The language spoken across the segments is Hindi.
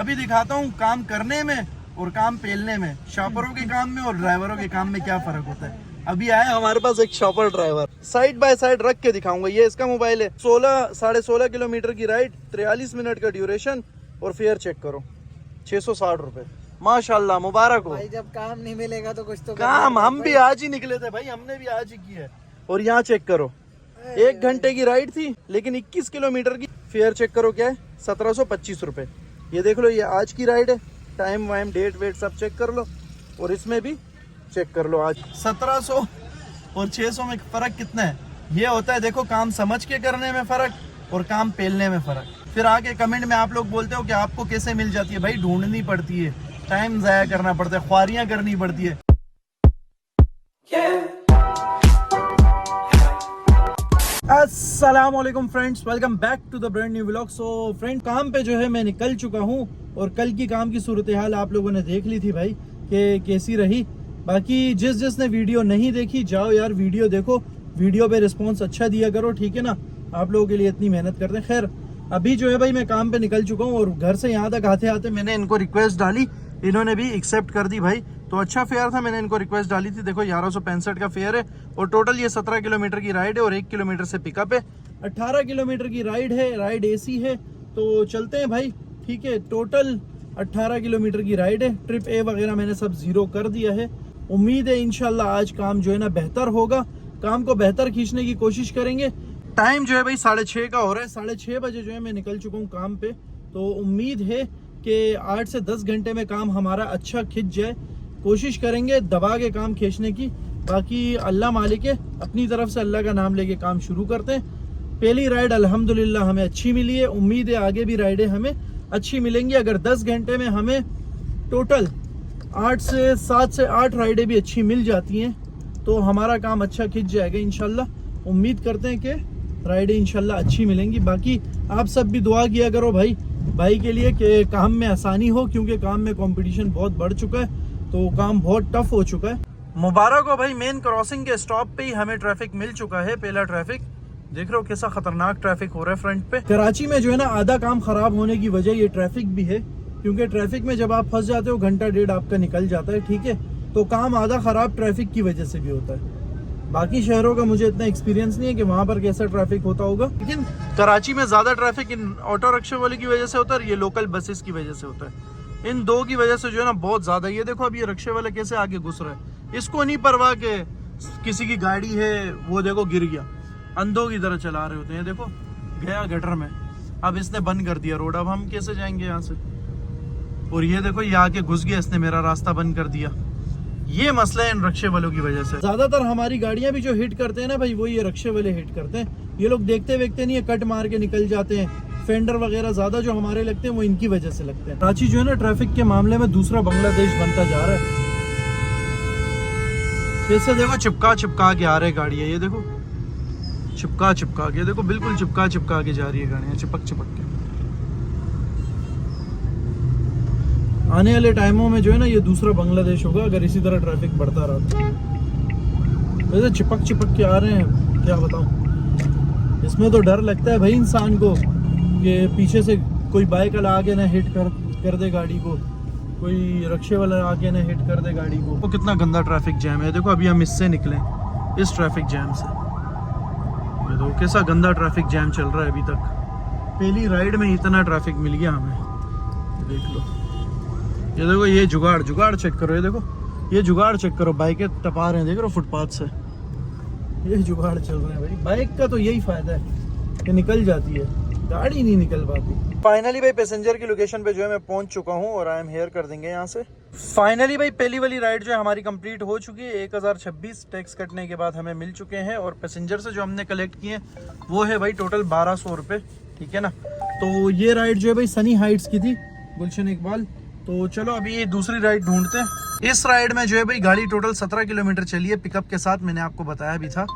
अभी दिखाता हूँ काम करने में और काम पेलने में, शॉपरों के काम में और ड्राइवरों के काम में क्या फर्क होता है। अभी आया हमारे पास एक shopper driver, side by side रख के दिखाऊंगा। ये इसका मोबाइल है, 16-16.5 किलोमीटर की राइड, 43 मिनट का ड्यूरेशन और फेयर चेक करो 660 रुपए। माशाल्लाह, मुबारक हो भाई। जब काम नहीं मिलेगा तो कुछ तो काम। हम भी आज ही निकले थे भाई, हमने भी आज ही किया है। और यहाँ चेक करो, 1 घंटे की राइड थी लेकिन 21 किलोमीटर की। फेयर चेक करो क्या है, 1725 रुपए। ये देख लो, ये आज की राइड है। टाइम वाइम डेट वेट सब चेक कर लो और इसमें भी चेक कर लो। आज 1700 और 600 में फर्क कितना है। ये होता है देखो, काम समझ के करने में फर्क और काम पेलने में फर्क। फिर आगे कमेंट में आप लोग बोलते हो कि आपको कैसे मिल जाती है। भाई ढूंढनी पड़ती है, टाइम जाया करना पड़ता है, ख्वारियां करनी पड़ती है। अस्सलाम वालेकुम friends, welcome back to the brand new vlog. So friend, काम पे जो है मैं निकल चुका हूँ और कल की काम की सूरत हाल आप लोगों ने देख ली थी भाई कि कैसी रही। बाकी जिसने वीडियो नहीं देखी, जाओ यार वीडियो देखो, वीडियो पे रिस्पॉन्स अच्छा दिया करो, ठीक है ना। आप लोगों के लिए इतनी मेहनत करते हैं। खैर, अभी जो है भाई मैं काम पे निकल चुका हूँ और घर से यहाँ तक आते आते मैंने इनको रिक्वेस्ट डाली, इन्होंने भी एक्सेप्ट कर दी भाई। तो अच्छा फेयर था, मैंने इनको रिक्वेस्ट डाली थी। देखो 1165 का फेयर है और टोटल ये 17 किलोमीटर की राइड है और 1 किलोमीटर से पिकअप है। 18 किलोमीटर की राइड है, राइड एसी है। तो चलते हैं भाई, ठीक है। टोटल 18 किलोमीटर की राइड है। ट्रिप ए वगैरह मैंने सब जीरो कर दिया है। उम्मीद है इंशाल्लाह आज काम जो है ना बेहतर होगा, काम को बेहतर खींचने की कोशिश करेंगे। टाइम जो है भाई 6:30 का हो रहा है, 6:30 बजे जो है मैं निकल चुका हूँ काम पे। तो उम्मीद है कि 8 से 10 घंटे में काम हमारा अच्छा खिंच जाए। कोशिश करेंगे दबा के काम खींचने की। बाकी अल्लाह मालिक है, अपनी तरफ से अल्लाह का नाम लेके काम शुरू करते हैं। पहली राइड अल्हम्दुलिल्लाह हमें अच्छी मिली है, उम्मीद है आगे भी राइडें हमें अच्छी मिलेंगी। अगर 10 घंटे में हमें टोटल 7 से 8 राइडें भी अच्छी मिल जाती हैं तो हमारा काम अच्छा खिंच जाएगा इंशाल्लाह। उम्मीद करते हैं कि राइडें इंशाल्लाह अच्छी मिलेंगी। बाकी आप सब भी दुआ किया करो भाई के लिए कि काम में आसानी हो, क्योंकि काम में कंपटीशन बहुत बढ़ चुका है, तो काम बहुत टफ हो चुका है। मुबारक हो भाई, मेन क्रॉसिंग के स्टॉप पे ही हमें ट्रैफिक मिल चुका है। पहला ट्रैफिक देख रहे हो कैसा खतरनाक ट्रैफिक हो रहा है फ्रंट पे। कराची में जो है ना आधा काम खराब होने की वजह ये ट्रैफिक भी है, क्योंकि ट्रैफिक में जब आप फंस जाते हो घंटा डेढ़ आपका निकल जाता है, ठीक है। तो काम आधा खराब ट्रैफिक की वजह से भी होता है। बाकी शहरों का मुझे इतना एक्सपीरियंस नहीं है कि वहाँ पर कैसा ट्रैफिक होता होगा, लेकिन कराची में ज्यादा ट्रैफिक इन ऑटो रिक्शा वाले की वजह से होता है और ये लोकल बसेस की वजह से होता है। इन दो की वजह से जो है ना बहुत ज्यादा। ये देखो अब ये रिक्शे वाला कैसे आगे घुस रहा है, इसको नहीं परवाह के किसी की गाड़ी है, वो देखो गिर गया। अंधों की तरह चला रहे होते हैं। देखो गया गटर में, अब इसने बंद कर दिया रोड, अब हम कैसे जाएंगे यहाँ से। और ये देखो ये आके घुस गया, इसने मेरा रास्ता बंद कर दिया। ये मसला है इन रिक्शे वालों की वजह से। ज्यादातर हमारी गाड़ियां भी जो हिट करते हैं ना भाई, वो ये रिक्शे वाले हिट करते हैं। ये लोग देखते वेखते नहीं है, कट मार के निकल जाते हैं। फेंडर वगैरह ज्यादा जो हमारे लगते हैं वो इनकी वजह से लगते हैं। कराची जो है ना ट्रैफिक के मामले में दूसरा बांग्लादेश बनता जा रहा है। जैसे देखो चिपका के आ रहे गाड़ियां, ये देखो चिपका के, देखो बिल्कुल चिपका के जा रही है गाड़ियां, चिपक के। आने वाले टाइमों में जो है ना ये दूसरा बांग्लादेश होगा अगर इसी तरह ट्रैफिक बढ़ता रहा तो। वैसे चिपक के आ रहे हैं, क्या बताऊं। इसमें तो डर लगता है भाई इंसान को कि पीछे से कोई बाइक वाला आके ना हिट कर दे गाड़ी को, कोई रिक्शे वाला आके ना हिट कर दे गाड़ी को। तो कितना गंदा ट्रैफिक जैम है। देखो अभी हम इससे निकले, इस ट्रैफिक जैम से। ये देखो कैसा गंदा ट्रैफिक जैम चल रहा है अभी तक। पहली राइड में इतना ट्रैफिक मिल गया हमें। देख लो, ये देखो ये जुगाड़ चेक करो। ये देखो ये जुगाड़ चेक करो, बाइकें टपा रहे हैं, देख रहे हो फुटपाथ से। ये जुगाड़ चल रहे हैं भाई। बाइक का तो यही फायदा है कि निकल जाती है, गाड़ी नहीं निकल पाती। फाइनली भाई पैसेंजर की लोकेशन पे जो है मैं पहुंच चुका हूं और आई एम हेयर कर देंगे यहाँ से। फाइनली भाई पहली वाली राइड जो है हमारी कंप्लीट हो चुकी है। 1026 टैक्स कटने के बाद हमें मिल चुके हैं और पैसेंजर से जो हमने कलेक्ट किए वो है भाई टोटल 1200 रुपये, ठीक है ना। तो ये राइड जो है भाई सनी हाइट्स की थी, गुलशन इकबाल। तो चलो अभी ये दूसरी राइड ढूंढते हैं। इस राइड में जो है भाई गाड़ी टोटल 17 किलोमीटर चली है पिकअप के साथ, मैंने आपको बताया भी था,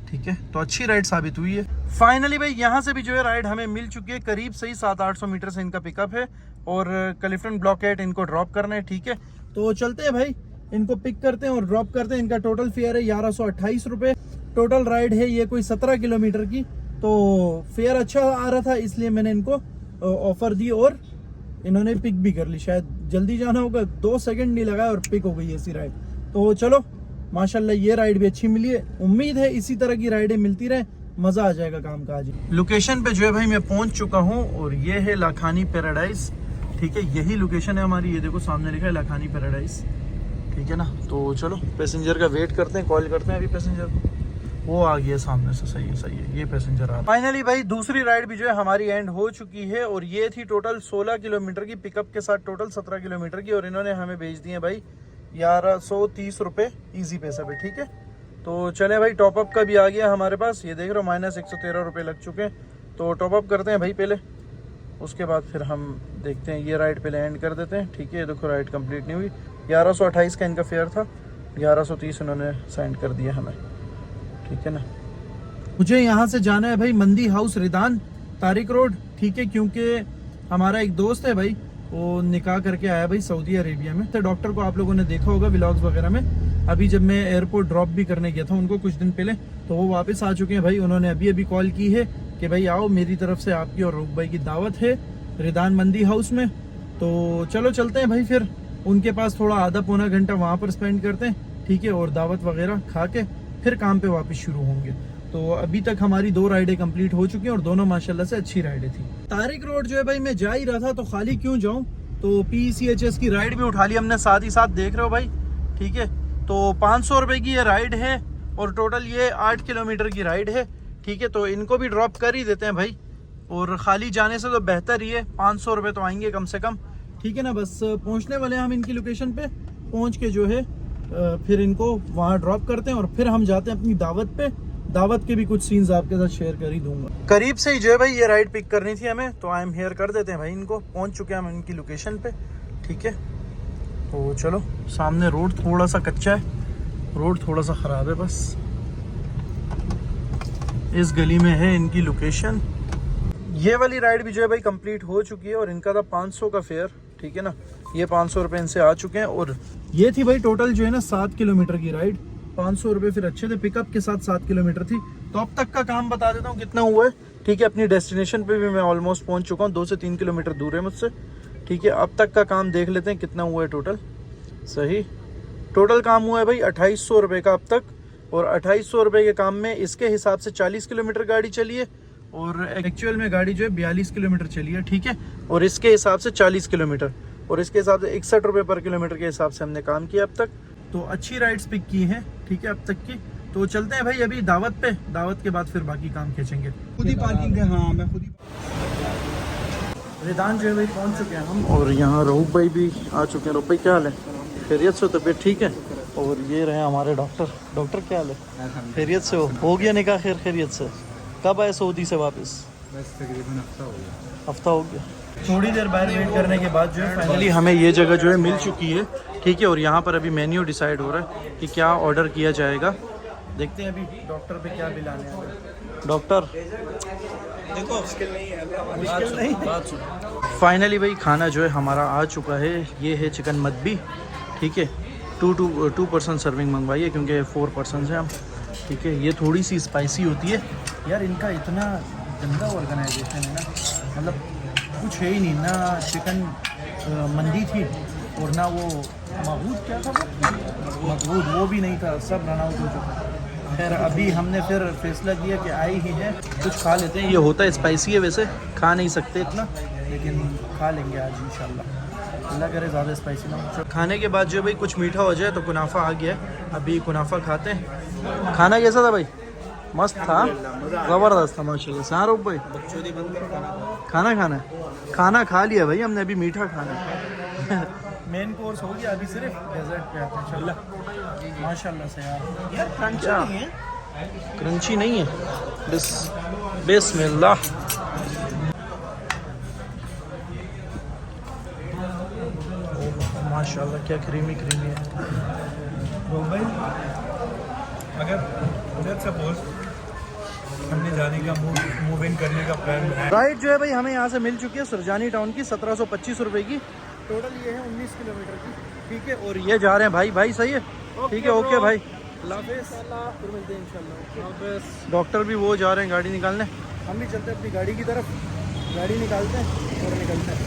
ठीक है। तो अच्छी राइड साबित हुई है। फाइनली भाई यहाँ से भी जो है राइड हमें मिल चुकी है। करीब सही 700-800 मीटर से इनका पिकअप है और क्लिफ्टन ब्लॉकेट इनको ड्रॉप करना है, ठीक है। तो चलते हैं भाई, इनको पिक करते हैं और ड्रॉप करते हैं। इनका टोटल फेयर है 1128 रुपये। टोटल राइड है ये कोई 17 किलोमीटर की। तो फेयर अच्छा आ रहा था इसलिए मैंने इनको ऑफर दी और इन्होंने पिक भी कर ली, शायद जल्दी जाना होगा, 2 सेकंड नहीं लगाया और पिक हो गई ऐसी राइड। तो चलो माशाल्लाह ये राइड भी अच्छी मिली है, उम्मीद है इसी तरह की राइडें मिलती रहे, मजा आ जाएगा काम का। आज लोकेशन पे जो है भाई मैं पहुंच चुका हूँ और ये है लाखानी पैराडाइज, ठीक है, यही लोकेशन है हमारी, ये देखो सामने लिखा है लाखानी पैराडाइज, ठीक है ना। तो चलो पैसेंजर का वेट करते हैं, कॉल करते हैं अभी पैसेंजर को, वो आ गया सामने से, सही है ये पैसेंजर आ। फाइनली भाई दूसरी राइड भी जो है हमारी एंड हो चुकी है और ये थी टोटल 16 किलोमीटर की, पिकअप के साथ टोटल 17 किलोमीटर की, और इन्होंने हमें भेज दिए भाई 1130 रुपये ईजी पैसा पे, ठीक है। तो चले भाई टॉपअप का भी आ गया हमारे पास, ये देख रहे हो -113 रुपये लग चुके हैं। तो टॉपअप करते हैं भाई पहले, उसके बाद फिर हम देखते हैं, ये राइड पहले एंड कर देते हैं, ठीक है। देखो राइड कंप्लीट नहीं हुई, 1128 का इनका फेयर था, 1130 इन्होंने सेंड कर दिया हमें, ठीक है ना। मुझे यहाँ से जाना है भाई मंदी हाउस रिदान तारिक रोड, ठीक है, क्योंकि हमारा एक दोस्त है भाई, वो निकाह करके आया भाई सऊदी अरेबिया में। तो डॉक्टर को आप लोगों ने देखा होगा व्लॉग्स वगैरह में, अभी जब मैं एयरपोर्ट ड्रॉप भी करने गया था उनको कुछ दिन पहले, तो वो वापस आ चुके हैं भाई। उन्होंने अभी कॉल की है कि भाई आओ, मेरी तरफ से आपकी और रूप भाई की दावत है रिदान मंदी हाउस में। तो चलो चलते हैं भाई, फिर उनके पास थोड़ा आधा पौना घंटा वहाँ पर स्पेंड करते हैं, ठीक है, और दावत वगैरह खा के फिर काम पे वापस शुरू होंगे। तो अभी तक हमारी 2 राइडें कंप्लीट हो चुकी हैं और दोनों माशाल्लाह से अच्छी राइडें थी। तारिक रोड जो है भाई मैं जा ही रहा था, तो खाली क्यों जाऊं, तो PCHS की राइड भी उठा ली हमने साथ ही साथ, देख रहे हो भाई, ठीक है। तो 500 रुपये की ये राइड है और टोटल ये 8 किलोमीटर की राइड है, ठीक है। तो इनको भी ड्रॉप कर ही देते हैं भाई, और खाली जाने से तो बेहतर ही है, 500 रुपये तो आएंगे कम से कम, ठीक है ना। बस पहुंचने वाले हैं हम इनकी लोकेशन पे, पहुंच के जो है फिर इनको वहाँ ड्रॉप करते हैं और फिर हम जाते हैं अपनी दावत पे। दावत के भी कुछ सीन्स आपके साथ शेयर कर ही दूंगा। करीब से ही जो है भाई ये राइड पिक करनी थी हमें, तो आई एम हियर कर देते हैं भाई इनको, पहुंच चुके हैं हम इनकी लोकेशन पे, ठीक है। तो चलो, सामने रोड थोड़ा सा कच्चा है, रोड थोड़ा सा ख़राब है, बस इस गली में है इनकी लोकेशन। ये वाली राइड भी जो है भाई कंप्लीट हो चुकी है और इनका था 500 का फेयर, ठीक है ना। ये 500 रुपये इनसे आ चुके हैं और ये थी भाई टोटल जो है ना 7 किलोमीटर की राइड, 500 रुपये फिर अच्छे थे, पिकअप के साथ 7 किलोमीटर थी। तो अब तक का काम बता देता हूँ कितना हुआ है, ठीक है। अपनी डेस्टिनेशन पे भी मैं ऑलमोस्ट पहुँच चुका हूँ, 2 से 3 किलोमीटर दूर है मुझसे, ठीक है। अब तक का काम देख लेते हैं कितना हुआ है टोटल। सही, टोटल काम हुआ है भाई 2800 रुपये का अब तक, और 2800 रुपये के काम में इसके हिसाब से 40 किलोमीटर गाड़ी चली है और एक्चुअल में गाड़ी जो है 42 किलोमीटर चली है, ठीक है। और इसके हिसाब से 40 किलोमीटर और इसके हिसाब से 61 रुपये पर किलोमीटर के हिसाब से हमने काम किया अब तक। तो अच्छी राइड्स पिक की हैं, ठीक है, अब तक की। तो चलते हैं भाई अभी दावत पे, दावत के बाद फिर बाकी काम खींचेंगे। खुद ही पार्किंग है, हाँ मैं खुद ही। रिदान जो है भाई पहुँच चुके हैं हम, और यहाँ रहूब भाई भी आ चुके हैं। रहूब भाई क्या हाल है, खैरियत से, तबीयत ठीक है? और ये रहे हमारे डॉक्टर। डॉक्टर क्या हाल है, खैरियत से हो गया निकाह? खैरियत से। कब आए सऊदी से वापस? बस तकरीबन हफ्ता हो गया। थोड़ी देर बाहर वेट करने के बाद जो है फाइनली हमें ये जगह जो है मिल चुकी है, ठीक है। और यहाँ पर अभी मेन्यू डिसाइड हो रहा है कि क्या ऑर्डर किया जाएगा। देखते हैं अभी डॉक्टर पे क्या बिल आने वाला है। डॉक्टर देखो, मुश्किल नहीं है। फाइनली भाई खाना जो है हमारा आ चुका है, ये है चिकन मदबी, ठीक है। 2 पर्सन सर्विंग मंगवाई है क्योंकि 4 पर्सन हैं हम, ठीक है। ये थोड़ी सी स्पाइसी होती है यार, इनका इतना गंदा ऑर्गेनाइजेशन है ना, मतलब कुछ है ही नहीं ना। चिकन मंदी थी और ना वो महबूद क्या था, वो मकबूद वो भी नहीं था, सब रन आउट हो चुका। खैर अभी हमने फिर फैसला किया कि आई ही है, कुछ खा लेते हैं। ये होता है स्पाइसी है, वैसे खा नहीं सकते इतना, लेकिन खा लेंगे आज इंशाल्लाह, अल्लाह करे ज़्यादा स्पाइसी ना हो। खाने के बाद जो भाई कुछ मीठा हो जाए, तो कुनाफा आ गया है, अभी कुनाफा खाते हैं। खाना कैसा था भाई? मस्त था, ज़बरदस्त था माशाल्लाह से। हाँ रूप भाई, खाना खाना है, खाना खा लिया भाई हमने, अभी मीठा खाना है। मेन कोर्स हो गया, अभी सिर्फ डेजर्ट पे आते हैं इंशाल्लाह। माशाल्लाह से यार क्रंची नहीं है, क्रंची नहीं है, बिस्मिल्लाह। माशाल्लाह क्या क्रीमी क्रीमी है। भाई अगर लेट्स सपोज हमने जाने का मूव इन करने का प्लान बनाया। राइड जो है भाई हमें यहाँ से मिल चुकी है सुरजानी टाउन की, 1725 रुपये की। टोटल ये है 19 किलोमीटर की, ठीक है। और ये जा रहे हैं भाई, भाई सही है, ठीक है, ओके भाई, फिर मिलते हैं इंशाल्लाह। डॉक्टर भी वो जा रहे हैं गाड़ी निकालने, हम भी चलते हैं अपनी गाड़ी की तरफ, गाड़ी निकालते हैं और निकलते हैं।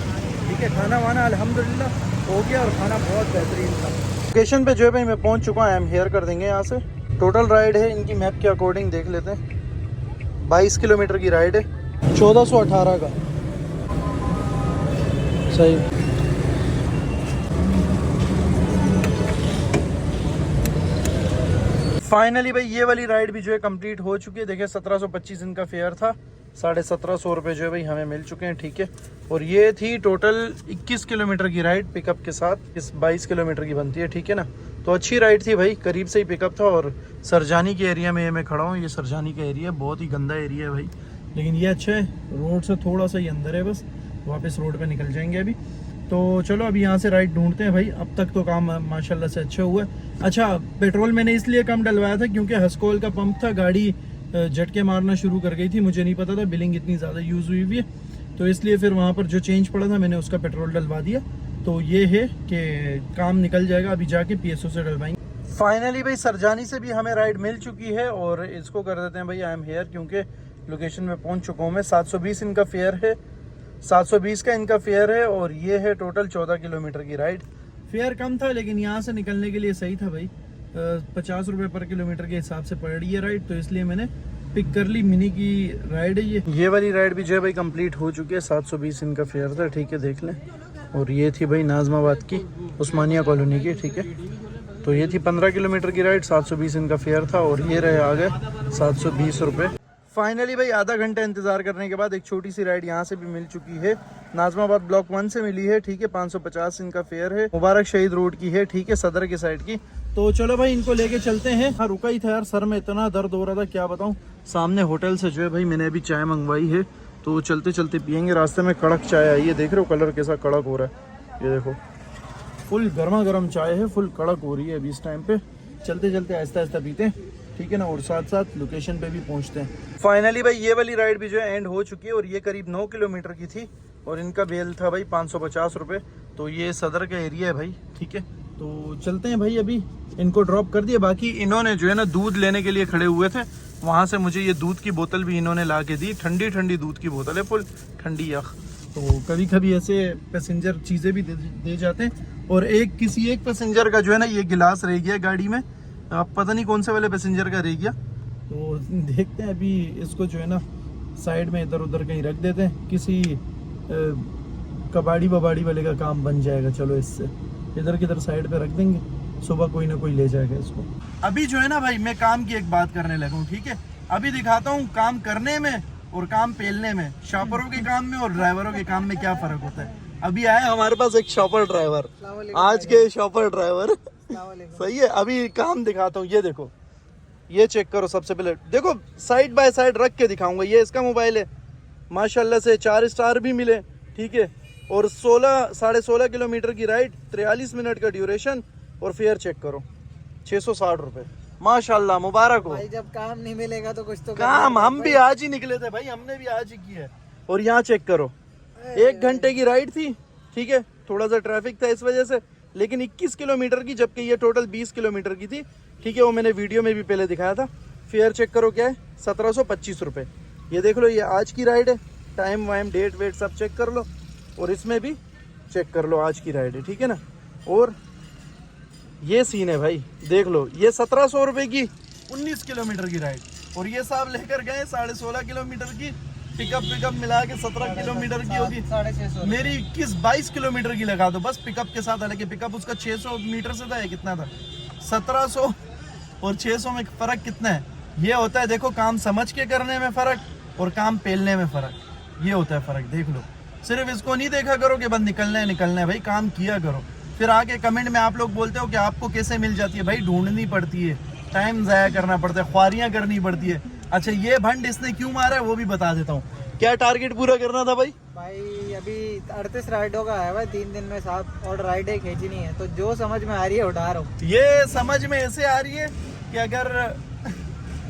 ठीक है। खाना वाना अल्हम्दुलिल्लाह हो गया और खाना बहुत बेहतरीन था। लोकेशन पे जो है भाई मैं पहुंच चुका हूँ, आई एम हेयर कर देंगे यहाँ से। टोटल राइड है इनकी मैप के अकॉर्डिंग देख लेते हैं, 22 किलोमीटर की राइड है, 1418 का। सही। फाइनली भाई ये वाली राइड भी जो है कंप्लीट हो चुकी है। देखिए 1725 इनका फेयर था, 1750 रुपये जो है भाई हमें मिल चुके हैं, ठीक है। और ये थी टोटल 21 किलोमीटर की राइड पिकअप के साथ, इस 22 किलोमीटर की बनती है, ठीक है ना। तो अच्छी राइड थी भाई, करीब से ही पिकअप था। और सरजानी के एरिया में मैं खड़ा हूँ, ये सरजानी का एरिया बहुत ही गंदा एरिया है भाई, लेकिन ये अच्छा है, रोड से थोड़ा सा ही अंदर है, बस वापस रोड पे निकल जाएंगे अभी। तो चलो अभी यहाँ से राइड ढूंढते हैं भाई। अब तक तो काम माशाल्लाह से अच्छा हुआ है। अच्छा, पेट्रोल मैंने इसलिए कम डलवाया था क्योंकि हस्कोल का पंप था, गाड़ी झटके मारना शुरू कर गई थी, मुझे नहीं पता था बिलिंग इतनी ज़्यादा यूज़ हुई हुई है, तो इसलिए फिर वहाँ पर जो चेंज पड़ा था मैंने उसका पेट्रोल डलवा दिया। तो ये है कि काम निकल जाएगा, अभी जाके PSO से डलवाएंगे। फाइनली भाई सरजानी से भी हमें राइड मिल चुकी है और इसको कर देते हैं भाई आई एम हेयर, क्योंकि लोकेशन में पहुँच चुका हूँ मैं। 720 इनका फेयर है, 720 का इनका फेयर है और ये है टोटल 14 किलोमीटर की राइड। फेयर कम था लेकिन यहाँ से निकलने के लिए सही था भाई, 50 रुपये पर किलोमीटर के हिसाब से पड़ रही है राइड, तो इसलिए मैंने पिक कर ली। मिनी की राइड है ये वाली राइड भी जो है भाई कंप्लीट हो चुकी है। 720 इनका फेयर था, ठीक है, देख लें। और ये थी भाई नाजमाबाद की उस्मानिया कॉलोनी की, ठीक है। तो ये थी 15 किलोमीटर की राइड, 720 इनका फेयर था और ये रहे आ गए 720 रुपये। फाइनली भाई आधा घंटा इंतजार करने के बाद एक छोटी सी राइड यहाँ से भी मिल चुकी है, नाजमाबाद ब्लॉक 1 से मिली है, ठीक है। 550 इनका फेयर है, मुबारक शहीद रोड की है, ठीक है, सदर के साइड की। तो चलो भाई इनको लेके चलते हैं। हाँ रुका ही था यार, सर में इतना दर्द हो रहा था क्या बताऊँ। सामने होटल से जो है भाई मैंने अभी चाय मंगवाई है, तो चलते चलते पियेंगे। रास्ते में कड़क चाय आई है, देख रहे हो कलर कैसा कड़क हो रहा है, ये देखो फुल गर्मा गर्म चाय है, फुल कड़क हो रही है अभी इस टाइम पे। चलते चलते आहिस्ता आहिस्ता पीते हैं, ठीक है ना, और साथ साथ लोकेशन पे भी पहुंचते हैं। फाइनली भाई ये वाली राइड भी जो है एंड हो चुकी है और ये करीब 9 किलोमीटर की थी और इनका बेल था भाई 550 रुपये। तो ये सदर का एरिया है भाई, ठीक है। तो चलते हैं भाई, अभी इनको ड्रॉप कर दिया। बाकी इन्होंने जो है ना दूध लेने के लिए खड़े हुए थे, वहाँ से मुझे ये दूध की बोतल भी इन्होंने ला के दी, ठंडी ठंडी दूध की बोतल है, फुल ठंडी यख। तो कभी कभी ऐसे पैसेंजर चीज़ें भी दे जाते हैं। और किसी एक पैसेंजर का जो है ना ये गिलास रह गया गाड़ी में, अब पता नहीं कौन से वाले पैसेंजर का रह गया, तो देखते हैं अभी इसको जो है ना साइड में इधर उधर कहीं रख देते हैं, किसी कबाड़ी बबाड़ी वाले का काम बन जाएगा। चलो इससे इधर किधर साइड पे रख देंगे, सुबह कोई ना कोई ले जाएगा इसको। अभी जो है ना भाई मैं काम की एक बात करने लगा हूँ, ठीक है। अभी दिखाता हूँ काम करने में और काम पेलने में, शॉपरों के काम में और ड्राइवरों के काम में क्या फर्क होता है। अभी आया हमारे पास एक शॉपर ड्राइवर, आज के शॉपर ड्राइवर सही है। अभी काम दिखाता हूँ, ये देखो, ये चेक करो। सबसे पहले देखो साइड बाय साइड रख के दिखाऊंगा, ये इसका मोबाइल है, माशाल्लाह से 4 स्टार भी मिले, ठीक है। और 16.5 किलोमीटर की राइड, 43 मिनट का ड्यूरेशन और फेयर चेक करो 660 रुपये, माशाल्लाह, मुबारक हो भाई। जब काम नहीं मिलेगा तो कुछ तो काम, हम भी आज ही निकले थे भाई, हमने भी आज ही किया है। और यहाँ चेक करो, 1 घंटे की राइड थी, ठीक है, थोड़ा सा ट्रैफिक था इस वजह से, लेकिन 21 किलोमीटर की, जबकि ये टोटल 20 किलोमीटर की थी, ठीक है। वो मैंने वीडियो में भी पहले दिखाया था। फेयर चेक करो क्या है, 1725 रुपये। ये देख लो, ये आज की राइड है, टाइम वाइम डेट वेट सब चेक कर लो और इसमें भी चेक कर लो, आज की राइड है, ठीक है ना। और ये सीन है भाई, देख लो, ये 1700 रुपये की 19 किलोमीटर की राइड, और ये साहब लेकर गए 16.5 किलोमीटर की, पिकअप मिला के 17 किलोमीटर की होगी, 650 मेरी 22 किलोमीटर की लगा दो बस पिकअप के साथ। हालांकि पिकअप उसका 600 मीटर से था, या कितना था, 1700 और 600 में फ़र्क कितना है। ये होता है देखो, काम समझ के करने में फ़र्क और काम पेलने में फ़र्क, ये होता है फ़र्क, देख लो। सिर्फ इसको नहीं देखा करो कि बस निकलना है भाई, काम किया करो। फिर आके कमेंट में आप लोग बोलते हो कि आपको कैसे मिल जाती है, भाई ढूंढनी पड़ती है, टाइम ज़ाया करना पड़ता है, ख्वारियाँ करनी पड़ती है। अच्छा, ये भंड इसने क्यों मारा है वो भी बता देता हूँ। क्या टारगेट पूरा करना था भाई? अभी 38 राइडों का है भाई, 3 दिन में 7 और राइडें खींचनी है, तो जो समझ में आ रही है उठा रहा हूँ। ये समझ में ऐसे आ रही है कि अगर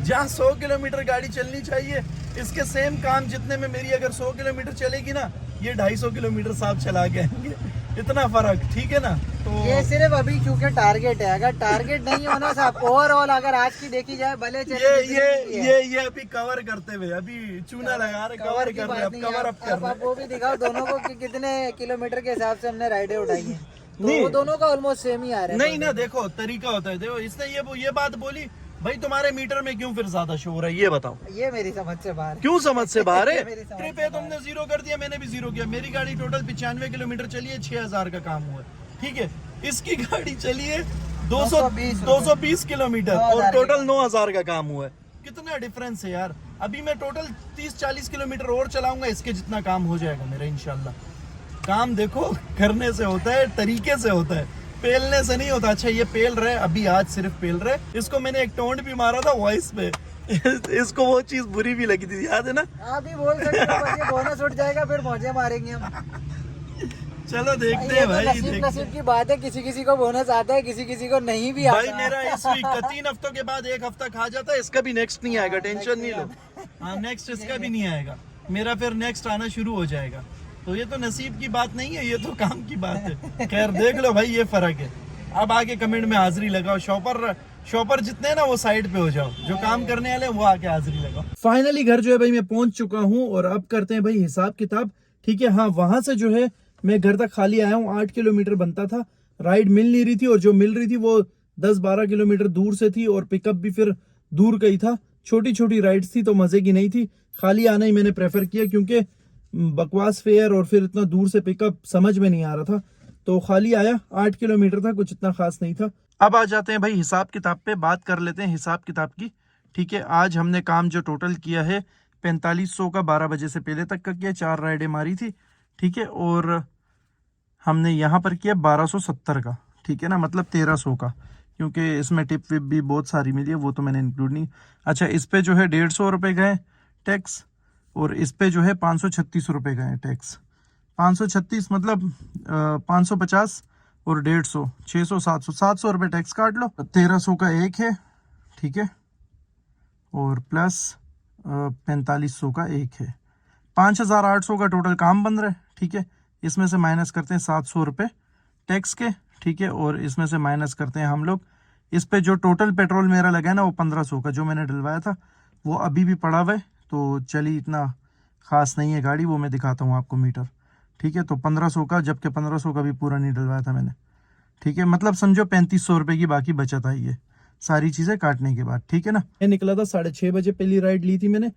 जहाँ 100 किलोमीटर गाड़ी चलनी चाहिए, इसके सेम काम जितने में मेरी अगर 100 किलोमीटर चलेगी ना, ये 250 किलोमीटर साहब चला के आएंगे। इतना फर्क, ठीक है ना। तो ये सिर्फ अभी क्योंकि टारगेट है, अगर टारगेट नहीं होना साहब, ओवरऑल अगर आज की देखी जाए भले चले ये अभी कवर करते हुए, अभी चूना लगा रहे, कवर कर रहे, अब कवर अप कर अब आप वो भी दिखाओ दोनों को कि कितने किलोमीटर के हिसाब से हमने राइडें उठाई हैं, तो नहीं। वो दोनों का ऑलमोस्ट सेम ही आ रहा है। नहीं ना, देखो तरीका होता है। देखो इसने ये बात बोली, भाई तुम्हारे मीटर में क्यों फिर ज्यादा शो हो रहा है, ये बताओ। ये मेरी समझ से बाहर है। क्यों समझ से बाहर है? मेरी समझ ट्रिप है, तुमने जीरो कर दिया, मैंने भी जीरो किया। मेरी गाड़ी टोटल 95 किलोमीटर चली है, 6000 का काम हुआ है, ठीक है। इसकी गाड़ी चली है 220 किलोमीटर और टोटल 9000 का काम हुआ है। कितना डिफरेंस है यार। अभी मैं टोटल 30-40 किलोमीटर और चलाऊंगा, इसके जितना काम हो जाएगा मेरा इंशाल्लाह। काम देखो करने से होता है, तरीके से होता है, पेलने से नहीं होता। अच्छा ये पेल रहे, अभी आज सिर्फ पेल रहे। इसको मैंने एक टोंट भी मारा था वॉइस पे इसको वो चीज बुरी भी लगी थी, याद है ना। आप भी बोल सकते हो, बस ये बोनस उठ जाएगा फिर मौजे मारेंगे हम। चलो देखते ये हैं तो भाई, नसीब की बात है, किसी किसी को बोनस आता है, किसी किसी को नहीं भी आता। भाई मेरा इस वीक का 3 हफ्तों के बाद 1 हफ्ता खा जाता है, इसका भी नेक्स्ट नहीं आएगा, टेंशन नहीं लो। हाँ नेक्स्ट इसका भी नहीं आएगा, मेरा फिर नेक्स्ट आना शुरू हो जाएगा। तो ये तो नसीब की बात नहीं है, ये तो काम की बात है। खैर देख लो भाई, ये फर्क है। अब आगे कमेंट में हाजिरी लगाओ, शॉपर जितने हैं ना वो साइड पे हो जाओ, जो काम करने वाले हैं वो आके हाजिरी लगाओ। फाइनली घर जो है भाई मैं पहुंच चुका हूँ और अब करते हैं भाई हिसाब किताब, ठीक है। हाँ वहां से जो है मैं घर तक खाली आया हूँ, 8 किलोमीटर बनता था, राइड मिल नहीं रही थी, और जो मिल रही थी वो 10-12 किलोमीटर दूर से थी, और पिकअप भी फिर दूर का ही था। छोटी छोटी राइड्स थी तो मजे की नहीं थी, खाली आना ही मैंने प्रेफर किया, क्योंकि बकवास फेयर और फिर इतना दूर से पिकअप समझ में नहीं आ रहा था, तो खाली आया। 8 किलोमीटर था, कुछ इतना खास नहीं था। अब आ जाते हैं भाई हिसाब किताब पे, बात कर लेते हैं हिसाब किताब की, ठीक है। आज हमने काम जो टोटल किया है 4500 का, 12 बजे से पहले तक का किया, 4 राइडें मारी थी, ठीक है। और हमने यहाँ पर किया 1270 का, ठीक है ना, मतलब 1300 का, क्योंकि इसमें टिप विप भी बहुत सारी मिली है, वो तो मैंने इंक्लूड नहीं। अच्छा इस पे जो है 150 रुपये गए टैक्स, और इस पे जो है 536 रुपये गए टैक्स। 536 मतलब 550 और 150, 600, 700 रुपये टैक्स काट लो। 1300 का एक है, ठीक है, और प्लस 4500 का एक है, 5800 का टोटल काम बन रहा है, ठीक है। इसमें से माइनस करते हैं 700 रुपये टैक्स के, ठीक है, और इसमें से माइनस करते हैं हम लोग इस पे जो टोटल पेट्रोल मेरा लगा है ना, वो 1500 का जो मैंने डलवाया था, वो अभी भी पड़ा हुआ है, तो चली इतना खास नहीं है गाड़ी, वो मैं दिखाता हूँ आपको मीटर, ठीक है। तो 1500 का, जबकि 1500 का भी पूरा नहीं डलवाया था मैंने, ठीक है। मतलब समझो 3500 रुपये की बाकी बचत आई है सारी चीज़ें काटने के बाद, ठीक है ना। मैं निकला था 6:30 बजे, पहली राइड ली थी मैंने,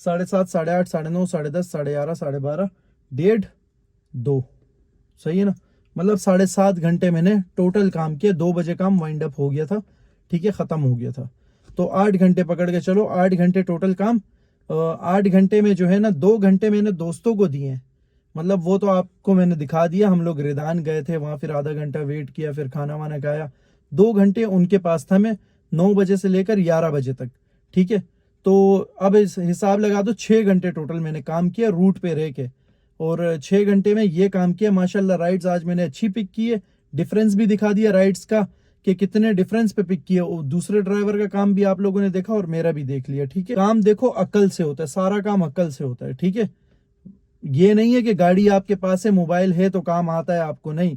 7:30, 8:30, 9:30, 10:30, 11:30, 12:30, 1:30, 2, सही है ना। मतलब 7.5 घंटे मैंने टोटल काम किया। 2 बजे काम वाइंड अप हो गया था, ठीक है, ख़त्म हो गया था। तो 8 घंटे पकड़ के चलो, 8 घंटे टोटल काम। 8 घंटे में जो है ना 2 घंटे मैंने दोस्तों को दिए हैं, मतलब वो तो आपको मैंने दिखा दिया। हम लोग रिदान गए थे, वहाँ फिर आधा घंटा वेट किया, फिर खाना वाना खाया। 2 घंटे उनके पास था मैं, 9 बजे से लेकर 11 बजे तक, ठीक है। तो अब इस हिसाब लगा दो, 6 घंटे टोटल मैंने काम किया रूट पे रह के, और 6 घंटे में ये काम किया। माशाल्लाह राइड्स आज मैंने अच्छी पिक की है, डिफरेंस भी दिखा दिया राइड्स का कि कितने डिफरेंस पे पिक किया। दूसरे ड्राइवर का काम भी आप लोगों ने देखा और मेरा भी देख लिया, ठीक है। काम देखो अक्ल से होता है, सारा काम अक्ल से होता है, ठीक है। ये नहीं है कि गाड़ी आपके पास है, मोबाइल है तो काम आता है आपको, नहीं।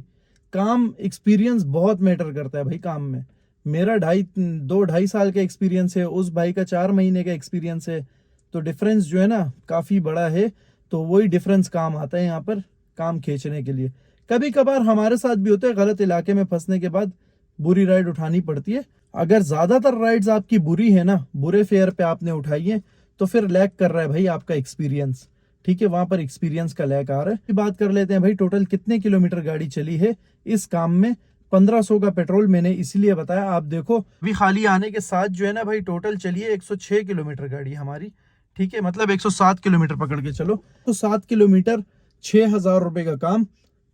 काम एक्सपीरियंस बहुत मैटर करता है भाई काम में। मेरा 2-2.5 साल का एक्सपीरियंस है, उस भाई का 4 महीने का एक्सपीरियंस है, तो डिफरेंस जो है ना काफ़ी बड़ा है। तो वही डिफरेंस काम आता है यहाँ पर काम खींचने के लिए। कभी कभार हमारे साथ भी होता है, गलत इलाके में फंसने के बाद बुरी राइड उठानी पड़ती है। अगर ज़्यादातर राइड्स आपकी बुरी है ना, बुरे फेयर पे आपने उठाई है, तो फिर लैक कर रहा है भाई आपका एक्सपीरियंस, ठीक है। वहां पर एक्सपीरियंस का लैक आ रहा है। बात कर लेते हैं भाई टोटल कितने किलोमीटर गाड़ी चली है इस काम में। 1500 का पेट्रोल मैंने इसीलिए बताया, आप देखो अभी खाली आने के साथ जो है ना भाई टोटल चलिए 106 किलोमीटर गाड़ी हमारी, ठीक है। मतलब 107 किलोमीटर पकड़ के चलो, तो 7 किलोमीटर 6000 रुपए का काम।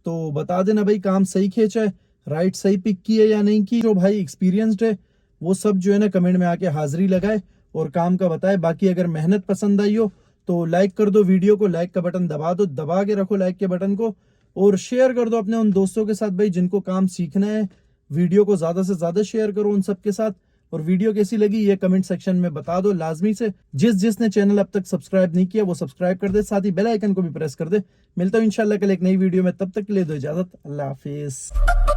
तो बता देना भाई काम सही खींचा है, राइड सही पिक की है या नहीं की। जो भाई एक्सपीरियंस्ड है वो सब जो है ना कमेंट में आके हाजिरी लगाए और काम का बताए। बाकी अगर मेहनत पसंद आई हो तो लाइक कर दो वीडियो को, लाइक का बटन दबा दो, दबा के रखो लाइक के बटन को, और शेयर कर दो अपने उन दोस्तों के साथ भाई जिनको काम सीखना है। वीडियो को ज़्यादा से ज़्यादा शेयर करो उन सब के साथ। और वीडियो कैसी लगी ये कमेंट सेक्शन में बता दो लाजमी से। जिसने चैनल अब तक सब्सक्राइब नहीं किया वो सब्सक्राइब कर दे, साथ ही बेल आइकन को भी प्रेस कर दे। मिलता हूं इंशाल्लाह कल एक नई वीडियो में, तब तक के लिए दो इजाजत, अल्लाह हाफिज।